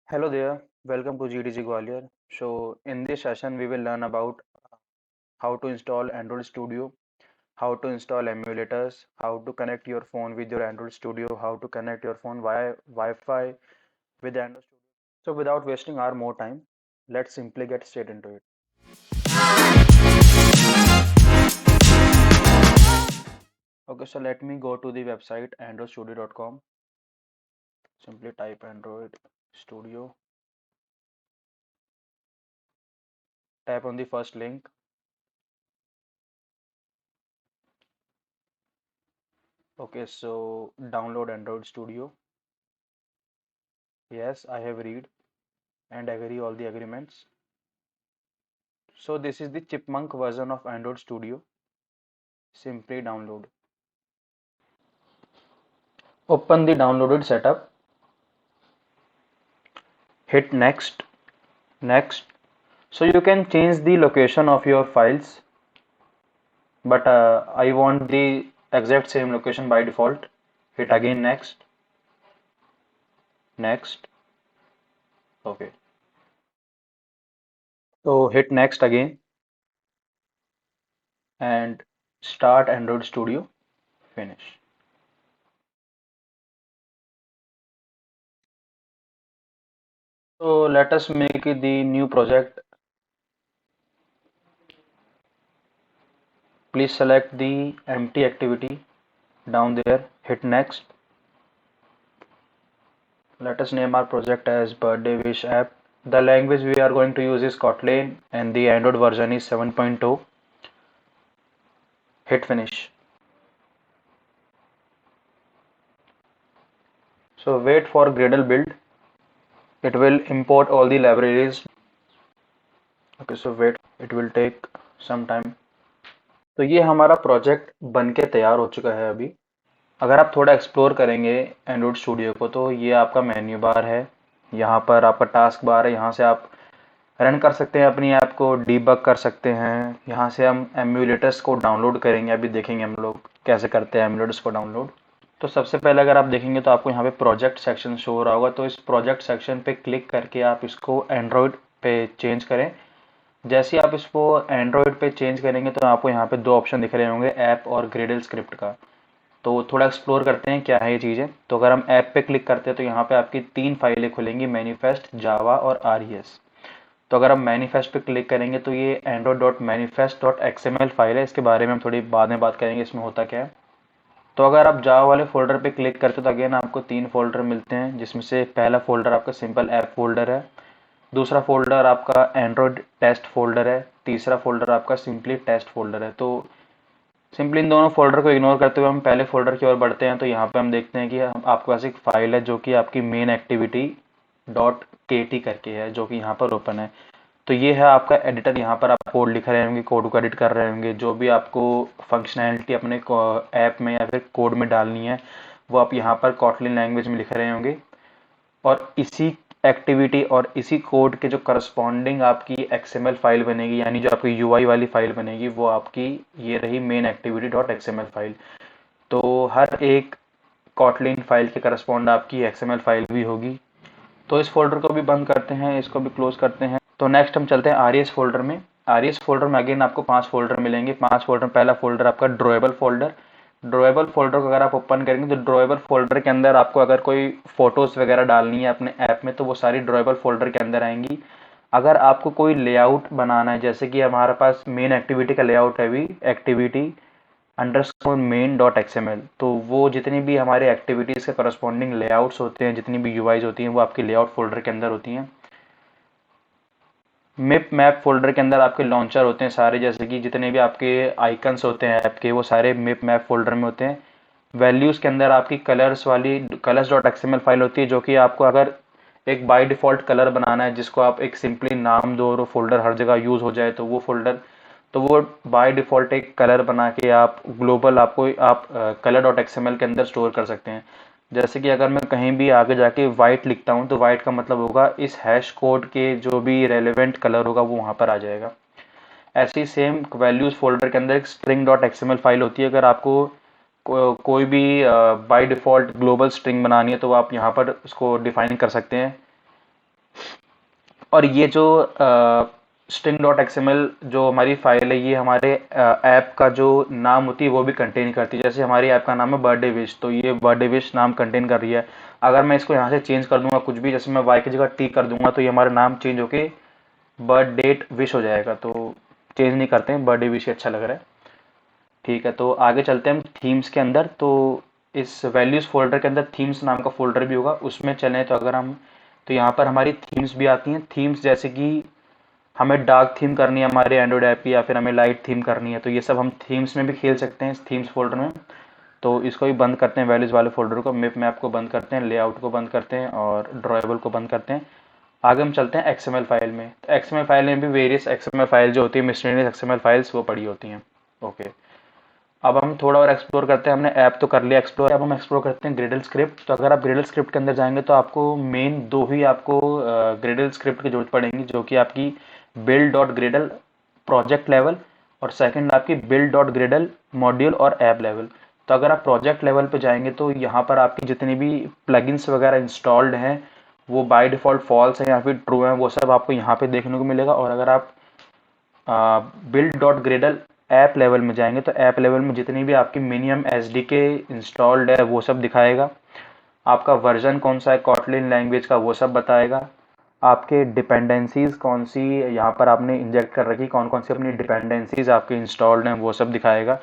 Hello there, welcome to GDG Gwalior. So, in this session, we will learn about how to install Android Studio, how to install emulators, how to connect your phone with your Android Studio, how to connect your phone via Wi-Fi with Android Studio. So, without wasting our more time, let's simply get straight into it. Okay, so let me go to the website androidstudio.com. Simply type Android Studio, tap on the first link. Okay, so download Android Studio. Yes, I have read and agree all the agreements. So this is the Chipmunk version of Android Studio. Simply download. Open the downloaded setup. Hit next. Next. So you can change the location of your files, but I want the exact same location by default. Hit again next. Next. Okay. So hit next again and start Android Studio. Finish. So let us make the new project. Please select the empty activity down there. Hit next. Let us name our project as Birthday Wish app. The language we are going to use is Kotlin and the Android version is 7.2. Hit finish. So wait for Gradle build. It will import all the libraries. Okay, so wait, it will take some time. तो ये हमारा project बन के तैयार हो चुका है अभी. अगर आप थोड़ा एक्सप्लोर करेंगे एंड्रॉइड स्टूडियो को तो ये आपका मेन्यू बार है. यहाँ पर आपका टास्क बार है. यहाँ से आप रन कर सकते हैं अपनी ऐप को, डीबग कर सकते हैं. यहाँ से हम एम्यूलेटर्स को डाउनलोड करेंगे. अभी देखेंगे हम लोग कैसे करते हैं एम्यूलेटर्स को डाउनलोड. तो सबसे पहले अगर आप देखेंगे तो आपको यहाँ पे प्रोजेक्ट सेक्शन शो हो रहा होगा. तो इस प्रोजेक्ट सेक्शन पे क्लिक करके आप इसको एंड्रॉयड पे चेंज करें. जैसे ही आप इसको एंड्रॉयड पे चेंज करेंगे तो आपको यहाँ पे दो ऑप्शन दिख रहे होंगे, ऐप और ग्रेडल स्क्रिप्ट का. तो थोड़ा एक्सप्लोर करते हैं क्या है ये चीज़ें. तो अगर हम ऐप पे क्लिक करते हैं तो यहाँ पे आपकी 3 फाइलें खुलेंगी, मैनिफेस्ट, जावा और RES. तो अगर हम मैनिफेस्ट पे क्लिक करेंगे तो ये android.manifest.xml फाइल है. इसके बारे में हम थोड़ी बाद में बात करेंगे इसमें होता क्या है. तो अगर आप जावा वाले फोल्डर पे क्लिक करते हो तो अगेन आपको 3 फोल्डर मिलते हैं, जिसमें से पहला फोल्डर आपका सिंपल ऐप फोल्डर है, दूसरा फोल्डर आपका एंड्रॉयड टेस्ट फोल्डर है, तीसरा फोल्डर आपका सिंपली टेस्ट फोल्डर है. तो सिंपली इन दोनों फोल्डर को इग्नोर करते हुए हम पहले फोल्डर की ओर बढ़ते हैं. तो यहाँ पे हम देखते हैं कि आपके पास एक फाइल है जो कि आपकी मेन एक्टिविटी डॉट KT करके है, जो कि यहाँ पर ओपन है. तो ये है आपका एडिटर. यहाँ पर आप कोड लिख रहे होंगे, कोड को एडिट कर रहे होंगे. जो भी आपको फंक्शनैलिटी अपने ऐप में या फिर कोड में डालनी है वो आप यहाँ पर कॉटलिन लैंग्वेज में लिख रहे होंगे. और इसी एक्टिविटी और इसी कोड के जो करस्पॉन्डिंग आपकी XML फाइल बनेगी, यानी जो आपकी UI वाली फाइल बनेगी, वो आपकी ये रही main activity dot XML file. तो हर एक कॉटलिन फाइल के करस्पॉन्ड आपकी XML फाइल भी होगी. तो इस फोल्डर को भी बंद करते हैं, इसको भी क्लोज करते हैं. तो नेक्स्ट हम चलते हैं RES फोल्डर में. RES फोल्डर में अगेन आपको 5 फोल्डर मिलेंगे. 5 फोल्डर. पहला फोल्डर आपका ड्रॉएबल फोल्डर. ड्रॉएबल फोल्डर को अगर आप ओपन करेंगे तो ड्रॉएबल फोल्डर के अंदर आपको अगर कोई फोटोज वगैरह डालनी है अपने ऐप में तो वो सारी ड्रॉएबल फोल्डर के अंदर आएंगी. अगर आपको कोई लेआउट बनाना है, जैसे कि हमारे पास मेन एक्टिविटी का लेआउट है अभी, activity underscore main dot XML, तो वो जितनी भी हमारे एक्टिविटीज़ के करस्पॉन्डिंग लेआउट्स होते हैं, जितनी भी UIs होती हैं, वो आपके लेआउट फोल्डर के अंदर होती हैं. मिप मैप फोल्डर के अंदर आपके लॉन्चर होते हैं सारे, जैसे कि जितने भी आपके आइकन्स होते हैं ऐप के वो सारे मिप मैप फोल्डर में होते हैं. वैल्यूज़ के अंदर आपकी कलर्स वाली कलर्स डॉट XML फाइल होती है, जो कि आपको अगर एक बाय डिफ़ॉल्ट कलर बनाना है जिसको आप एक सिंपली नाम दो और फोल्डर हर जगह यूज़ हो जाए, तो वो फोल्डर, तो वो बाय डिफ़ॉल्ट एक कलर बना के आप ग्लोबल आपको आप कलर डॉट XML के अंदर स्टोर कर सकते हैं. जैसे कि अगर मैं कहीं भी आगे जाके वाइट लिखता हूँ तो वाइट का मतलब होगा इस हैश कोड के जो भी रेलेवेंट कलर होगा वो वहाँ पर आ जाएगा. ऐसे ही सेम वैल्यूज़ फोल्डर के अंदर एक स्ट्रिंग डॉट XML फाइल होती है. अगर आपको कोई भी बाय डिफ़ॉल्ट ग्लोबल स्ट्रिंग बनानी है तो आप यहाँ पर उसको डिफाइन कर सकते हैं. और ये जो स्ट्रिंग डॉट एक्सएमएल जो हमारी फाइल है, ये हमारे ऐप का जो नाम होती है वो भी कंटेन करती है। जैसे हमारी ऐप का नाम है बर्थडे विश, तो ये बर्थडे विश नाम कंटेन कर रही है। अगर मैं इसको यहाँ से चेंज कर दूंगा कुछ भी, जैसे मैं वाई की जगह टी कर दूंगा, तो ये हमारा नाम चेंज होके बर्थ डेट विश हो जाएगा। तो चेंज नहीं करते हैं, बर्थडे विश अच्छा लग रहा है। ठीक है, तो आगे चलते हैं हम थीम्स के अंदर। तो इस वैल्यूज़ फोल्डर के अंदर थीम्स नाम का फोल्डर भी होगा, उसमें चलें तो अगर हम, तो यहाँ पर हमारी थीम्स भी आती हैं। थीम्स जैसे कि हमें डार्क थीम करनी है हमारे एंड्रॉइड ऐप की, या फिर हमें लाइट थीम करनी है, तो ये सब हम थीम्स में भी खेल सकते हैं इस थीम्स फोल्डर में। तो इसको भी बंद करते हैं, वैल्यूज़ वाले फोल्डर को, मैप को बंद करते हैं, लेआउट को बंद करते हैं और ड्रॉएबल को बंद करते हैं। आगे हम चलते हैं एक्सएमएल फाइल में। तो एक्सएमएल फाइल में भी वेरियस एक्सएमएल फाइल जो होती है, मिसलेनियस एक्सएमएल फाइल्स, वो पड़ी होती हैं। ओके, अब हम थोड़ा और एक्सप्लोर करते हैं। हमने ऐप तो कर लिया एक्सप्लोर, अब हम एक्सप्लोर करते हैं ग्रेडल स्क्रिप्ट। तो अगर आप ग्रेडल स्क्रिप्ट के अंदर जाएंगे तो आपको मेन दो ही आपको ग्रेडल स्क्रिप्ट की जरूरत पड़ेगी, जो कि आपकी build dot Gradle project level, और सेकंड आपकी बिल्ड डॉट ग्रेडल मॉड्यूल और ऐप लेवल। तो अगर आप प्रोजेक्ट लेवल पे जाएंगे तो यहाँ पर आपकी जितनी भी प्लगइन्स वगैरह इंस्टॉल्ड हैं वो बाय डिफ़ॉल्ट फॉल्स हैं या फिर ट्रू हैं, वो सब आपको यहाँ पे देखने को मिलेगा। और अगर आप build dot Gradle app level में जाएंगे तो ऐप लेवल में जितनी भी आपकी मिनिमम एसडीके इंस्टॉल्ड है वो सब दिखाएगा। आपका वर्जन कौन सा है कॉटलिन लैंग्वेज का वो सब बताएगा। आपके डिपेंडेंसीज कौन सी यहाँ पर आपने इंजेक्ट कर रखी, कौन कौन सी अपनी डिपेंडेंसीज आपके इंस्टॉल्ड हैं वो सब दिखाएगा।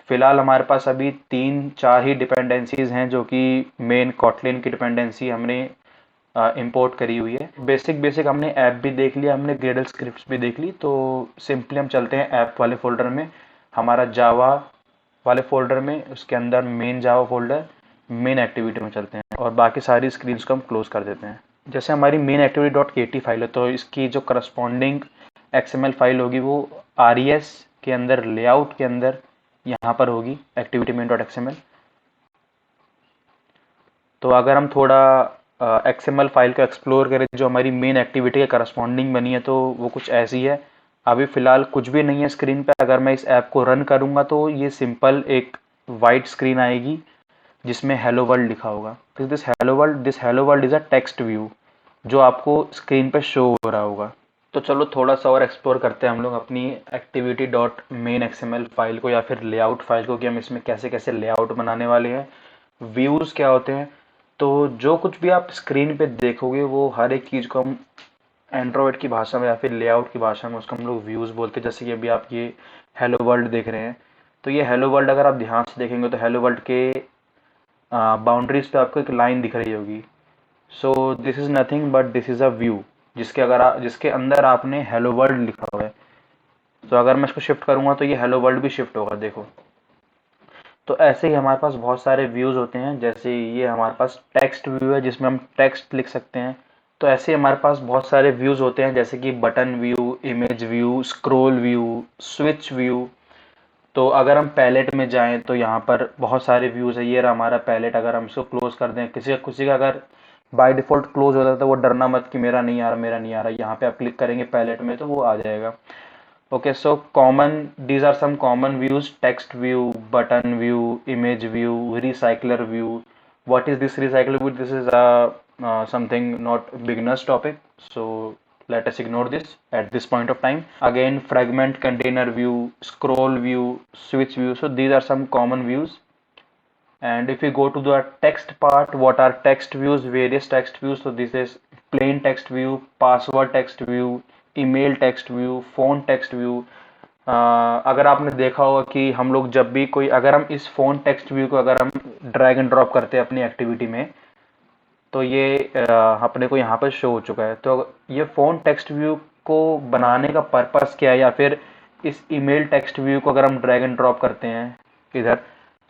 फिलहाल हमारे पास अभी 3-4 ही डिपेंडेंसीज हैं, जो कि मेन कॉटलिन की डिपेंडेंसी हमने इंपोर्ट करी हुई है। बेसिक बेसिक हमने ऐप भी देख लिया, हमने ग्रेडल स्क्रिप्ट्स भी देख ली। तो सिंपली हम चलते हैं ऐप वाले फोल्डर में, हमारा जावा वाले फोल्डर में, उसके अंदर मेन जावा फोल्डर, मेन एक्टिविटी में चलते हैं और बाकी सारी स्क्रीन्स को हम क्लोज कर देते हैं। जैसे हमारी मेन एक्टिविटी डॉट के टी फाइल है, तो इसकी जो करस्पॉन्डिंग एक्सएमएल फाइल होगी वो आर के अंदर लेआउट के अंदर यहाँ पर होगी, एक्टिविटी मेन डॉट एक्सएमएल। तो अगर हम थोड़ा एक्सएमएल फाइल को एक्सप्लोर करें जो हमारी मेन एक्टिविटी के करस्पॉन्डिंग बनी है, तो वो कुछ ऐसी है। अभी फ़िलहाल कुछ भी नहीं है स्क्रीन पे। अगर मैं इस ऐप को रन करूँगा तो ये सिंपल एक वाइट स्क्रीन आएगी जिसमें हेलो वर्ल्ड लिखा होगा। तो this hello world is a text view जो आपको स्क्रीन पे शो हो रहा होगा। तो चलो थोड़ा सा और एक्सप्लोर करते हैं हम लोग अपनी activity dot main XML file को या फिर लेआउट फाइल को, कि हम इसमें कैसे कैसे लेआउट बनाने वाले हैं, व्यूज़ क्या होते हैं। तो जो कुछ भी आप स्क्रीन पे देखोगे वो हर एक चीज़ को हम एंड्रॉयड की भाषा में या फिर लेआउट की भाषा में उसको हम लोग व्यूज़ बोलते हैं। जैसे कि अभी आप ये हेलो वर्ल्ड देख रहे हैं, तो ये हेलो वर्ल्ड अगर आप ध्यान से देखेंगे तो हेलो वर्ल्ड के बाउंड्रीज पे आपको एक लाइन दिख रही होगी। So this is nothing but this is a view, जिसके अंदर आपने हेलो वर्ल्ड लिखा हुआ है। तो अगर मैं इसको शिफ्ट करूँगा तो ये हेलो वर्ल्ड भी शिफ्ट होगा, देखो। तो ऐसे ही हमारे पास बहुत सारे व्यूज़ होते हैं। जैसे ये हमारे पास टेक्स्ट व्यू है जिसमें हम टेक्स्ट लिख सकते हैं। तो ऐसे हमारे पास बहुत सारे व्यूज़ होते हैं, जैसे कि button view, image view, scroll view, switch view. तो अगर हम पैलेट में जाएं तो यहाँ पर बहुत सारे व्यूज़ है। ये रहा हमारा पैलेट। अगर हम इसको क्लोज कर दें, किसी का अगर बाय डिफ़ॉल्ट क्लोज होता है तो वो डरना मत कि मेरा नहीं आ रहा, मेरा नहीं आ रहा। यहाँ पे आप क्लिक करेंगे पैलेट में तो वो आ जाएगा। Okay, so these are some common views: text view, button view, image view, recycler view. What is this recycler view? This is something not beginner's topic, so let us ignore this at this point of time. Again, fragment container view, scroll view, switch view. So these are some common views. And if we go to the text part, what are text views? Various text views. So this is plain text view, password text view, email text view, phone text view. अगर आपने देखा होगा कि हम लोग जब भी कोई, अगर हम इस फ़ोन टेक्स्ट व्यू को अगर हम ड्रैग एंड ड्रॉप करते हैं अपनी एक्टिविटी में, तो ये अपने को यहाँ पर शो हो चुका है। तो ये फ़ोन टेक्स्ट व्यू को बनाने का पर्पस क्या है, या फिर इस ईमेल टेक्स्ट व्यू को अगर हम ड्रैग एंड ड्रॉप करते हैं इधर,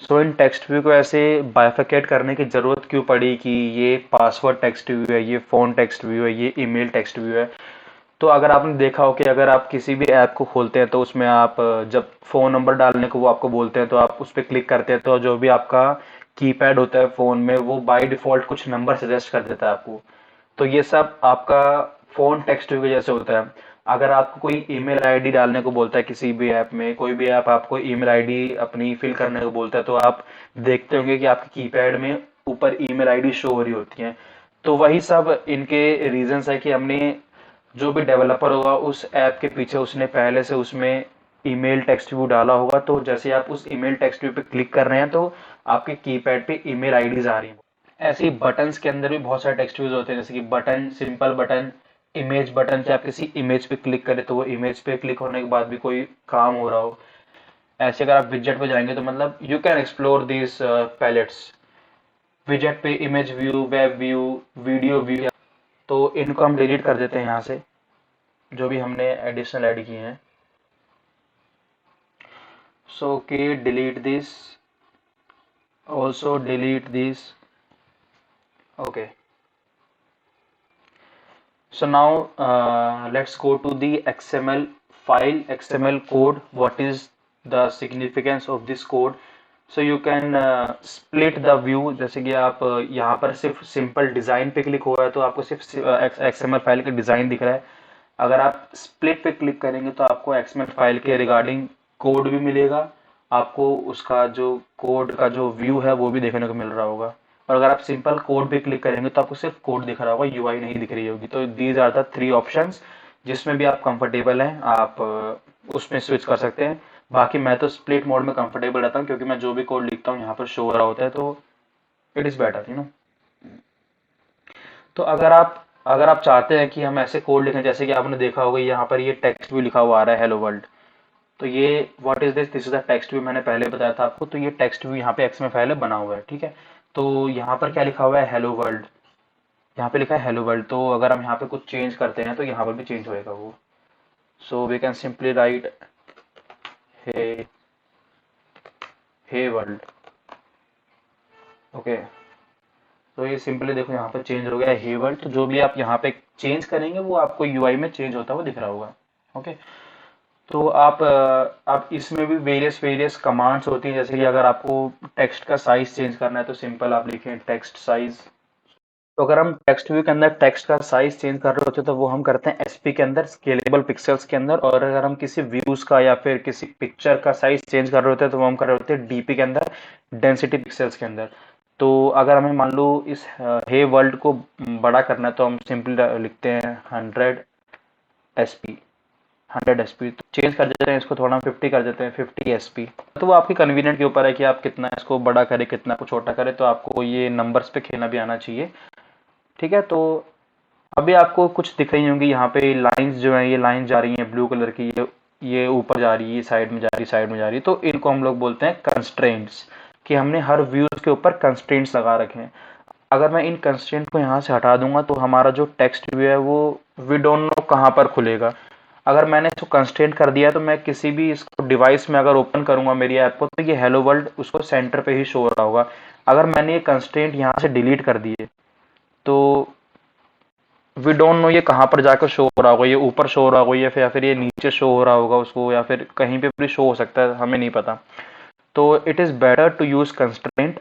सो इन टेक्स्ट व्यू को ऐसे बाइफिकेट करने की ज़रूरत क्यों पड़ी कि ये पासवर्ड टेक्स्ट व्यू है, ये फ़ोन टेक्स्ट व्यू है, ये ईमेल टेक्स्ट व्यू है। तो अगर आपने देखा हो कि अगर आप किसी भी ऐप को खोलते हैं तो उसमें आप जब फ़ोन नंबर डालने को वो आपको बोलते हैं तो आप उस पर क्लिक करते हैं, तो जो भी आपका कीपैड होता है फ़ोन में वो बाय डिफ़ॉल्ट कुछ नंबर सजेस्ट कर देता है आपको। तो ये सब आपका फ़ोन टेक्स्ट की वजह से होता है। अगर आपको कोई ईमेल आईडी डालने को बोलता है किसी भी ऐप में, कोई भी ऐप आपको ईमेल आईडी अपनी फिल करने को बोलता है, तो आप देखते होंगे कि आपके कीपैड में ऊपर ईमेल आईडी शो हो रही होती है। तो वही सब इनके रीजंस है कि हमने जो भी डेवलपर होगा उस ऐप के पीछे उसने पहले से उसमें ईमेल टेक्स्ट व्यू डाला होगा, तो जैसे आप उस ईमेल टेक्स्ट व्यू पे क्लिक कर रहे हैं तो आपके कीपैड पे ईमेल आईडीज आ रही हैं। ऐसे ही बटन्स के अंदर भी बहुत सारे टेक्स्ट व्यूज होते हैं, जैसे कि button, simple button, image button, कि आप किसी इमेज पे क्लिक करें तो वो इमेज पे क्लिक होने के बाद भी कोई काम हो रहा हो। ऐसे अगर आप विजेट पे जाएंगे तो मतलब you can explore this palettes. विजेट पे image view, web view, video view, तो इनको हम डिलीट कर देते हैं यहाँ से, जो भी हमने एडिशनल ऐड किए हैं। So okay, delete this, also delete this. Okay, so now let's go to the XML file, XML code. What is the significance of this code? So you can split the view. जैसे कि आप यहाँ पर सिर्फ simple design पे click हुआ है तो आपको सिर्फ XML फाइल का डिज़ाइन दिख रहा है। अगर आप स्प्लिट पे क्लिक करेंगे तो आपको XML फाइल के रिगार्डिंग कोड भी मिलेगा, आपको उसका जो कोड का जो व्यू है वो भी देखने को मिल रहा होगा। और अगर आप सिंपल कोड पे क्लिक करेंगे तो आपको सिर्फ कोड दिख रहा होगा, यूआई नहीं दिख रही होगी। तो दीज आर द 3 ऑप्शंस, जिसमें भी आप कंफर्टेबल हैं आप उसमें स्विच कर सकते हैं। बाकी मैं तो स्प्लिट मोड में कंफर्टेबल रहता हूँ, क्योंकि मैं जो भी कोड लिखता हूँ यहाँ पर शो हो रहा होता है, तो it is better, you know. तो अगर आप चाहते हैं कि हम ऐसे कोड लिखें, जैसे कि आपने देखा होगा यहाँ पर ये टेक्स्ट भी लिखा हुआ आ रहा है, हेलो वर्ल्ड। तो ये what is this, this is the text view, मैंने पहले बताया था आपको। तो ये टेक्स्ट व्यू यहाँ पे एक्सएमएल फाइल में बना हुआ है, ठीक है। तो यहाँ पर क्या लिखा हुआ है, हेलो वर्ल्ड, यहाँ पे लिखा है हेलो वर्ल्ड। तो अगर हम यहाँ पे कुछ चेंज करते हैं तो यहाँ पर भी चेंज होएगा वो। So we can simply write hey, hey world. Okay, तो ये सिंपली देखो यहाँ पर चेंज हो गया है हे वर्ल्ड। तो जो भी आप यहाँ पे चेंज करेंगे वो आपको यूआई में चेंज होता हुआ दिख रहा होगा। ओके, तो आप इसमें भी वेरियस वेरियस कमांड्स होती हैं, जैसे कि अगर आपको टेक्स्ट का साइज चेंज करना है तो सिंपल आप लिखें टेक्स्ट साइज। तो अगर हम टेक्स्ट व्यू के अंदर टेक्स्ट का साइज चेंज कर रहे होते हैं तो वो हम करते हैं एसपी के अंदर, स्केलेबल पिक्सेल्स के अंदर। और अगर हम किसी व्यूज का या फिर किसी पिक्चर का साइज चेंज कर रहे होते हैं तो वो हम कर रहे होते हैं डीपी के अंदर, डेंसिटी पिक्सेल्स के अंदर। तो अगर हमें मान लो इस हे वर्ल्ड को बड़ा करना है तो हम सिंपली लिखते हैं 100 एसपी, 100 एसपी। तो चेंज कर देते हैं इसको, थोड़ा हम 50 कर देते हैं, 50 एसपी। तो वो आपकी कन्वीनियंट के ऊपर है कि आप कितना इसको बड़ा करें, कितना को छोटा करें। तो आपको ये नंबर्स पे खेलना भी आना चाहिए, ठीक है। तो अभी आपको कुछ दिख रही होंगी यहाँ पे लाइंस जो है, ये लाइन जा रही है ब्लू कलर की, ये ऊपर जा रही है, साइड में जा रही है, साइड में जा रही है। तो इनको हम लोग बोलते हैं कंस्ट्रेंट्स, कि हमने हर व्यूज के ऊपर कंस्ट्रेंट्स लगा रखे हैं। अगर मैं इन कंस्ट्रेंट को यहाँ से हटा दूंगा तो हमारा जो टेक्स्ट व्यू है वो वी डोंट नो कहाँ पर खुलेगा। अगर मैंने इसको कंस्ट्रेंट कर दिया तो मैं किसी भी इसको डिवाइस में अगर ओपन करूंगा मेरी ऐप को तो ये हेलो वर्ल्ड उसको सेंटर पे ही शो हो रहा होगा। अगर मैंने ये कंस्ट्रेंट यहाँ से डिलीट कर दिए तो वी डोंट नो ये कहाँ पर जाकर शो हो रहा होगा, ये ऊपर शो हो रहा होगा या फिर ये नीचे शो हो रहा होगा उसको, या फिर कहीं पे भी शो हो सकता है, हमें नहीं पता। तो it is better to use constraint.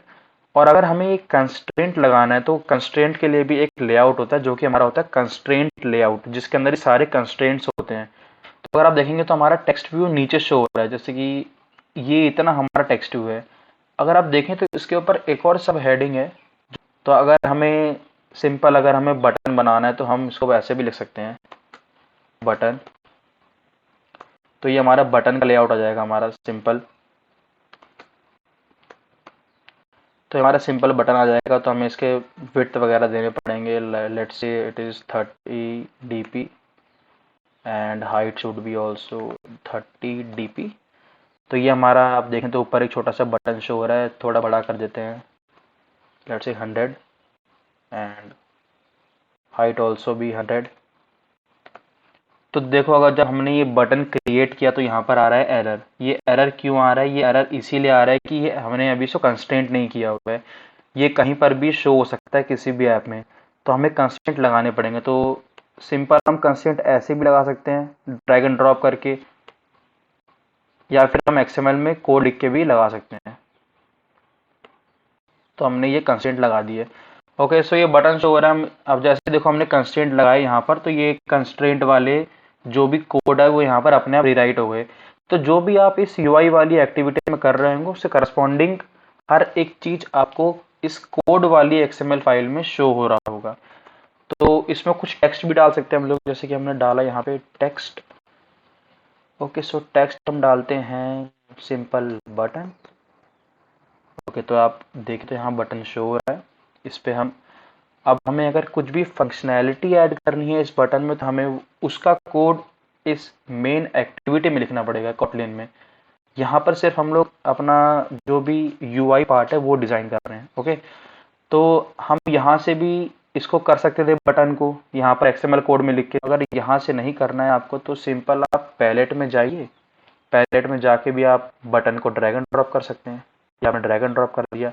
और अगर हमें एक कंस्ट्रेंट लगाना है तो कंस्ट्रेंट के लिए भी एक लेआउट होता है जो कि हमारा होता है कंस्ट्रेंट लेआउट, जिसके अंदर ये सारे कंस्ट्रेंट्स होते हैं। तो अगर आप देखेंगे तो हमारा टेक्स्ट व्यू नीचे शो हो रहा है, जैसे कि ये इतना हमारा टेक्स्ट व्यू है। अगर आप देखें तो इसके ऊपर एक और सब हेडिंग है। तो अगर हमें सिंपल अगर हमें बटन बनाना है तो हम इसको वैसे भी लिख सकते हैं, बटन। तो ये हमारा बटन का लेआउट आ जाएगा हमारा सिंपल। तो हमारा सिंपल बटन आ जाएगा। तो हमें इसके विड्थ वगैरह देने पड़ेंगे। Let's say it is 30 dp and height should be also 30 dp। तो ये हमारा आप देखें तो ऊपर एक छोटा सा बटन शो हो रहा है, थोड़ा बड़ा कर देते हैं, let's say 100 and height also भी 100। तो देखो अगर जब हमने ये बटन क्रिएट किया तो यहाँ पर आ रहा है एरर। ये एरर क्यों आ रहा है? ये एरर इसीलिए आ रहा है कि ये हमने अभी इसको कंस्ट्रेंट नहीं किया हुआ है। ये कहीं पर भी शो हो सकता है किसी भी ऐप में, तो हमें कंस्ट्रेंट लगाने पड़ेंगे। तो सिंपल हम कंस्ट्रेंट ऐसे भी लगा सकते हैं ड्रैग एंड ड्रॉप करके, या फिर हम एक्सएमएल में कोड लिख के भी लगा सकते हैं। तो हमने ये कंस्ट्रेंट लगा दिए। ओके, सो ये बटन शो हो रहा है। अब जैसे देखो हमने कंस्ट्रेंट लगाए यहाँ पर, तो ये कंस्ट्रेंट वाले जो भी कोड है वो यहाँ पर अपने आप रीराइट हो गए। तो जो भी आप इस यूआई वाली एक्टिविटी में कर रहे होंगे उससे करस्पॉन्डिंग हर एक चीज आपको इस कोड वाली एक्सएमएल फाइल में शो हो रहा होगा। तो इसमें कुछ टेक्स्ट भी डाल सकते हैं हम लोग, जैसे कि हमने डाला यहाँ पे टेक्स्ट। ओके, सो टेक्स्ट हम डालते हैं सिंपल बटन। ओके, तो आप देखते हैं यहाँ बटन शो हो रहा है। इस पे हम अब हमें अगर कुछ भी फंक्शनैलिटी ऐड करनी है इस बटन में, तो हमें उसका कोड इस मेन एक्टिविटी में लिखना पड़ेगा कोटलिन में। यहाँ पर सिर्फ हम लोग अपना जो भी यूआई पार्ट है वो डिज़ाइन कर रहे हैं। ओके, तो हम यहाँ से भी इसको कर सकते थे बटन को यहाँ पर एक्सएमएल कोड में लिख के। अगर यहाँ से नहीं करना है आपको, तो सिंपल आप पैलेट में जाइए, पैलेट में जाके भी आप बटन को ड्रैग एंड ड्रॉप कर सकते हैं, या आपने ड्रैग एंड ड्रॉप कर दिया।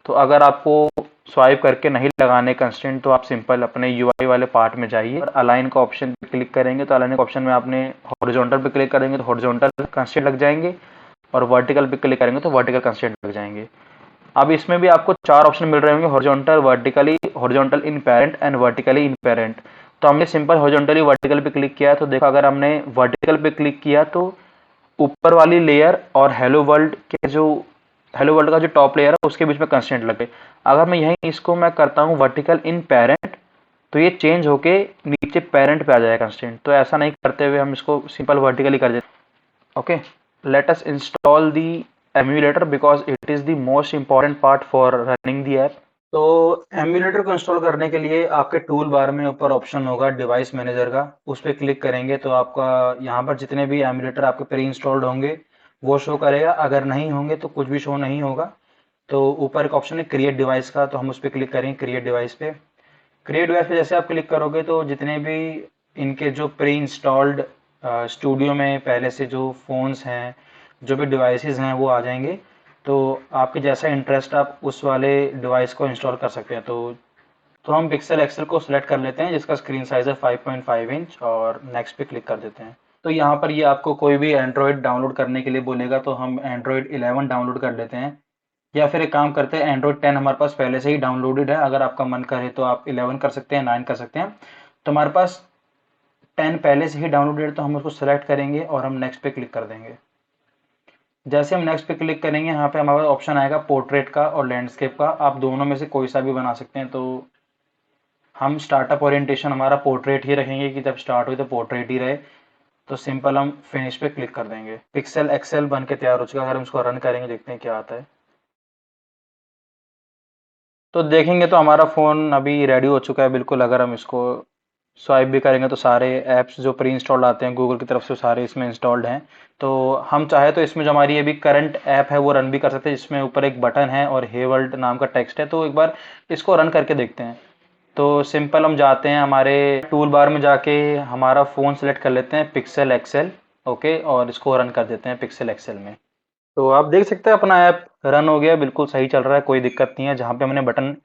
तो अगर आपको स्वाइप करके नहीं लगाने कंस्ट्रेंट, तो आप सिंपल अपने यूआई वाले पार्ट में जाइए और अलाइन का ऑप्शन पे क्लिक करेंगे, तो अलाइन का ऑप्शन में आपने हॉरिजॉन्टल पे क्लिक करेंगे तो हॉरिजॉन्टल कंस्ट्रेंट लग जाएंगे, और वर्टिकल पे क्लिक करेंगे तो वर्टिकल कंस्ट्रेंट लग जाएंगे। अब इसमें भी आपको 4 ऑप्शन मिल रहे होंगे, horizontal, vertically, horizontal in parent and vertically in parent. तो हमने सिंपल हॉरिजॉन्टली वर्टिकल पे क्लिक किया, तो देखो अगर हमने वर्टिकल पे क्लिक किया तो ऊपर वाली लेयर और हेलो वर्ल्ड के जो हेलो वर्ल्ड का जो टॉप लेयर है उसके बीच में कंस्ट्रेंट लगे। अगर मैं यहीं इसको मैं करता हूँ वर्टिकल इन पेरेंट, तो ये चेंज होके नीचे पेरेंट पे आ जाएगा कंस्ट्रेंट। तो ऐसा नहीं करते हुए हम इसको सिंपल वर्टिकली कर देते। Okay, let us install the emulator because it is the most important part for running the app. तो एम्यूलेटर को इंस्टॉल करने के लिए आपके टूल बार में ऊपर ऑप्शन होगा डिवाइस मैनेजर का, उस पर क्लिक करेंगे तो आपका यहाँ पर जितने भी एम्यूलेटर आपके प्री इंस्टॉल्ड होंगे वो शो करेगा। अगर नहीं होंगे तो कुछ भी शो नहीं होगा। तो ऊपर एक ऑप्शन है क्रिएट डिवाइस का, तो हम उस पर क्लिक करेंगे क्रिएट डिवाइस पे। क्रिएट डिवाइस पे जैसे आप क्लिक करोगे तो जितने भी इनके जो प्री इंस्टॉल्ड स्टूडियो में पहले से जो फ़ोन्स हैं, जो भी डिवाइसेस हैं वो आ जाएंगे। तो आपके जैसा इंटरेस्ट आप उस वाले डिवाइस को इंस्टॉल कर सकते हैं। तो हम पिक्सल एक्सेल को सिलेक्ट कर लेते हैं जिसका स्क्रीन साइज है 5.5 इंच, और नेक्स्ट पे क्लिक कर देते हैं। तो यहाँ पर ये आपको कोई भी एंड्रॉयड डाउनलोड करने के लिए बोलेगा, तो हम एंड्रॉयड 11 डाउनलोड कर लेते हैं, या फिर एक काम करते हैं एंड्रॉयड 10 हमारे पास पहले से ही डाउनलोडेड है। अगर आपका मन करे तो आप 11 कर सकते हैं, 9 कर सकते हैं। तो हमारे पास 10 पहले से ही डाउनलोडेड है, तो हम उसको सेलेक्ट करेंगे और हम नेक्स्ट पे क्लिक कर देंगे। जैसे हम नेक्स्ट पे क्लिक करेंगे, यहाँ पे हमारे पास ऑप्शन आएगा पोर्ट्रेट का और लैंडस्केप का। आप दोनों में से कोई सा भी बना सकते हैं। तो हम स्टार्टअप ओरिएंटेशन हमारा पोर्ट्रेट ही रखेंगे कि जब स्टार्ट हुई तो पोर्ट्रेट ही रहे। तो सिंपल हम फिनिश पे क्लिक कर देंगे। पिक्सल एक्सेल बन के तैयार हो चुका है। अगर हम इसको रन करेंगे, देखते हैं क्या आता है। तो देखेंगे तो हमारा फ़ोन अभी रेडी हो चुका है बिल्कुल। अगर हम इसको स्वाइप भी करेंगे तो सारे ऐप्स जो प्री इंस्टॉल्ड आते हैं गूगल की तरफ से सारे इसमें इंस्टॉल्ड हैं। तो हम चाहे तो इसमें जो हमारी अभी करंट ऐप है वो रन भी कर सकते हैं, जिसमें ऊपर एक बटन है और हे वर्ल्ड नाम का टेक्स्ट है। तो एक बार इसको रन करके देखते हैं। तो सिंपल हम जाते हैं हमारे टूल बार में, जाके हमारा फ़ोन सेलेक्ट कर लेते हैं पिक्सल एक्सेल। ओके, और इसको रन कर देते हैं पिक्सल एक्सेल में। तो आप देख सकते हैं अपना ऐप रन हो गया, बिल्कुल सही चल रहा है, कोई दिक्कत नहीं है। जहाँ पे हमने बटन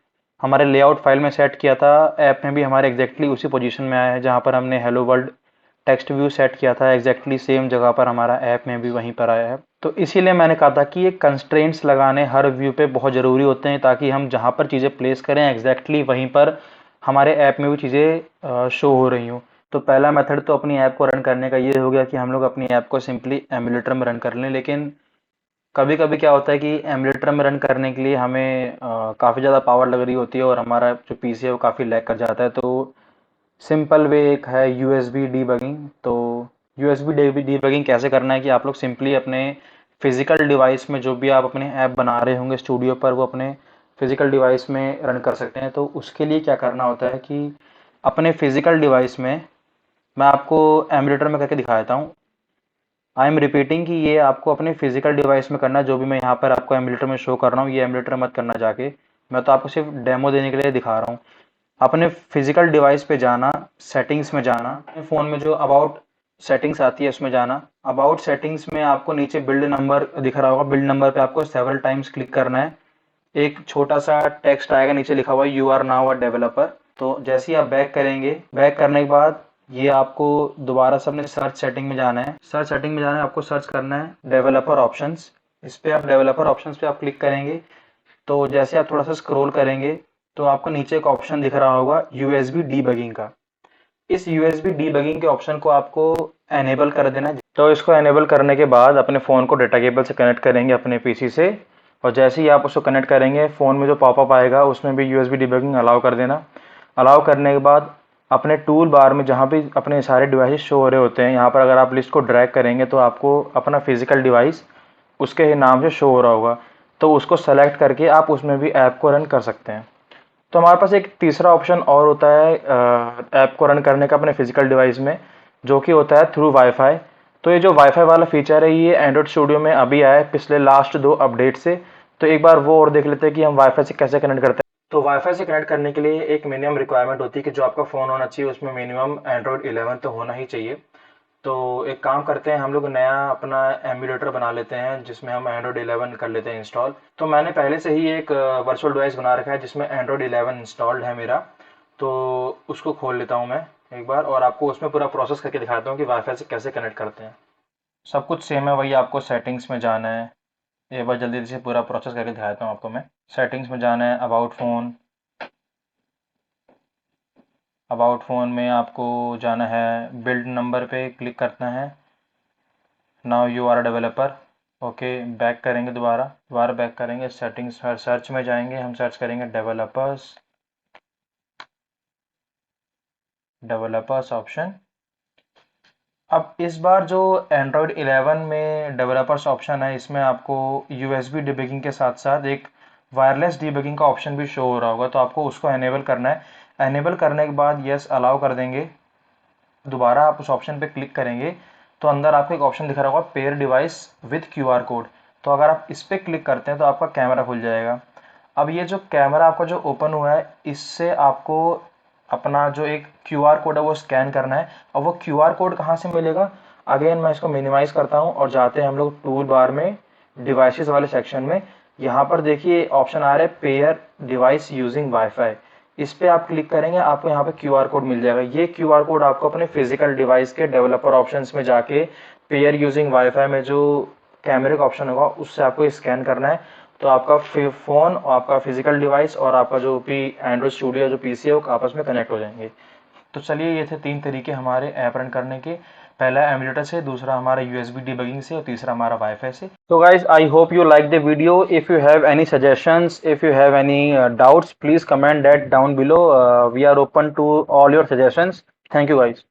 हमारे लेआउट फाइल में सेट किया था, ऐप में भी हमारे एग्जैक्टली उसी पोजीशन में आया है। जहाँ पर हमने hello world text view set किया था, एग्जैक्टली सेम जगह पर हमारा ऐप में भी वहीं पर आया है। तो इसीलिए मैंने कहा था कि ये कंस्ट्रेंट्स लगाने हर व्यू पे बहुत ज़रूरी होते हैं, ताकि हम जहाँ पर चीज़ें प्लेस करें एग्जैक्टली वहीं पर हमारे ऐप में भी चीज़ें शो हो रही हों। तो पहला मेथड तो अपनी ऐप को रन करने का ये हो गया कि हम लोग अपनी ऐप को सिंपली एमुलेटर में रन कर लें। लेकिन कभी कभी क्या होता है कि एमुलेटर में रन करने के लिए हमें काफ़ी ज़्यादा पावर लग रही होती है और हमारा जो पीसी है वो काफ़ी लैग कर जाता है। तो सिंपल वे एक है यूएसबी डीबगिंग। तो यूएसबी डीबगिंग कैसे करना है कि आप लोग सिंपली अपने फिजिकल डिवाइस में जो भी आप अपने ऐप बना रहे होंगे स्टूडियो पर, वो अपने फिजिकल डिवाइस में रन कर सकते हैं। तो उसके लिए क्या करना होता है कि अपने फिजिकल डिवाइस में, मैं आपको एमुलेटर में करके दिखा देता हूँ। आई एम रिपीटिंग कि ये आपको अपने फिजिकल डिवाइस में करना है। जो भी मैं यहाँ पर आपको एमुलेटर में शो कर रहा हूँ, ये एमुलेटर मत करना जाके, मैं तो आपको सिर्फ डेमो देने के लिए दिखा रहा हूँ। अपने फिजिकल डिवाइस पे जाना, सेटिंग्स में जाना, फ़ोन में जो अबाउट सेटिंग्स आती है उसमें जाना। अबाउट सेटिंग्स में आपको नीचे बिल्ड नंबर दिख रहा होगा, बिल्ड नंबर पे आपको सेवरल टाइम्स क्लिक करना है। एक छोटा सा टेक्स्ट आएगा, नीचे लिखा हुआ है you are now a developer. तो जैसे ही आप बैक करेंगे, बैक करने के बाद ये आपको दोबारा से अपने सर्च सेटिंग में जाना है। सर्च सेटिंग में जाना है, आपको सर्च करना है डेवलपर ऑप्शंस। इस पे आप डेवलपर ऑप्शंस पे आप क्लिक करेंगे। तो जैसे आप थोड़ा सा स्क्रॉल करेंगे तो आपको नीचे एक ऑप्शन दिख रहा होगा यूएसबी डीबगिंग का। इस यूएसबी डीबगिंग के ऑप्शन को आपको एनेबल कर देना है। तो इसको एनेबल करने के बाद अपने फ़ोन को डाटा केबल से कनेक्ट करेंगे अपने पीसी से, और जैसे ही आप उसको कनेक्ट करेंगे फ़ोन में जो पॉपअप आएगा उसमें भी यूएसबी डीबगिंग अलाउ कर देना। अलाउ करने के बाद अपने टूल बार में जहाँ भी अपने सारे डिवाइसेस शो हो रहे होते हैं, यहाँ पर अगर आप लिस्ट को ड्रैग करेंगे तो आपको अपना फिजिकल डिवाइस उसके नाम से शो हो रहा होगा, तो उसको सेलेक्ट करके आप उसमें भी ऐप को रन कर सकते हैं। तो हमारे पास एक तीसरा ऑप्शन और होता है ऐप को रन करने का अपने फिजिकल डिवाइस में, जो कि होता है थ्रू वाईफाई। तो ये जो वाईफाई वाला फीचर है ये एंड्रॉइड स्टूडियो में अभी आया है पिछले लास्ट 2 अपडेट से। तो एक बार वो और देख लेते हैं कि हम वाईफाई से कैसे कनेक्ट करते हैं। तो वाईफाई से कनेक्ट करने के लिए एक मिनिमम रिक्वायरमेंट होती है कि जो आपका फ़ोन होना चाहिए उसमें मिनिमम एंड्रॉइड 11 तो होना ही चाहिए। तो एक काम करते हैं, हम लोग नया अपना एमुलेटर बना लेते हैं जिसमें हम एंड्रॉइड 11 कर लेते हैं इंस्टॉल। तो मैंने पहले से ही एक वर्चुअल डिवाइस बना रखा है जिसमें एंड्रॉइड 11 इंस्टॉल्ड है मेरा। तो उसको खोल लेता हूँ मैं एक बार और आपको उसमें पूरा प्रोसेस करके दिखाता हूँ कि वाईफाई से कैसे कनेक्ट करते हैं। सब कुछ सेम है, वही आपको सेटिंग्स में जाना है। एक बार जल्दी से पूरा प्रोसेस करके दिखाता हूँ आपको मैं। सेटिंग्स में जाना है, अबाउट फ़ोन में आपको जाना है, बिल्ड नंबर पे क्लिक करना है। Now you are developer, okay. Back करेंगे, दोबारा बैक करेंगे, सेटिंग्स सर्च में जाएंगे, हम सर्च करेंगे डेवलपर्स ऑप्शन। अब इस बार जो एंड्रॉयड 11 में डेवलपर्स ऑप्शन है इसमें आपको यूएसबी डिबगिंग के साथ साथ एक वायरलेस डिबगिंग का ऑप्शन भी शो हो रहा होगा, तो आपको उसको एनेबल करना है। एनेबल करने के बाद यस अलाउ कर देंगे, दोबारा आप उस ऑप्शन पे क्लिक करेंगे तो अंदर आपको एक ऑप्शन दिख रहा होगा pair device with QR code. तो अगर आप इस पर क्लिक करते हैं तो आपका कैमरा खुल जाएगा। अब ये जो कैमरा आपका जो ओपन हुआ है इससे आपको अपना जो एक क्यूआर कोड है वो स्कैन करना है। और वो क्यूआर कोड कहाँ से मिलेगा, अगेन मैं इसको मिनिमाइज करता हूँ और जाते हैं हम लोग टूल बार में डिवाइसेस वाले सेक्शन में। यहाँ पर देखिए ऑप्शन आ रहा है पेयर डिवाइस यूजिंग वाईफाई। इस पे आप क्लिक करेंगे, आपको यहाँ पे क्यूआर कोड मिल जाएगा। ये क्यूआर कोड आपको अपने फिजिकल डिवाइस के डेवलपर ऑप्शंस में जाके पेयर यूजिंग वाईफाई में जो कैमरे का ऑप्शन होगा उससे आपको स्कैन करना है। तो आपका फ़ोन, आपका फिजिकल डिवाइस और आपका जो भी एंड्रॉइड स्टूडियो जो पीसी है वो आपस में कनेक्ट हो जाएंगे। तो चलिए ये थे 3 तरीके हमारे ऐप रन करने के। पहला एमुलेटर से, दूसरा हमारा यूएसबी डिबगिंग से और तीसरा हमारा वाईफाई से। तो guys I hope you like the video. If you have any suggestions, if you have any doubts, please comment that down below. We are open to all your suggestions. Thank you guys.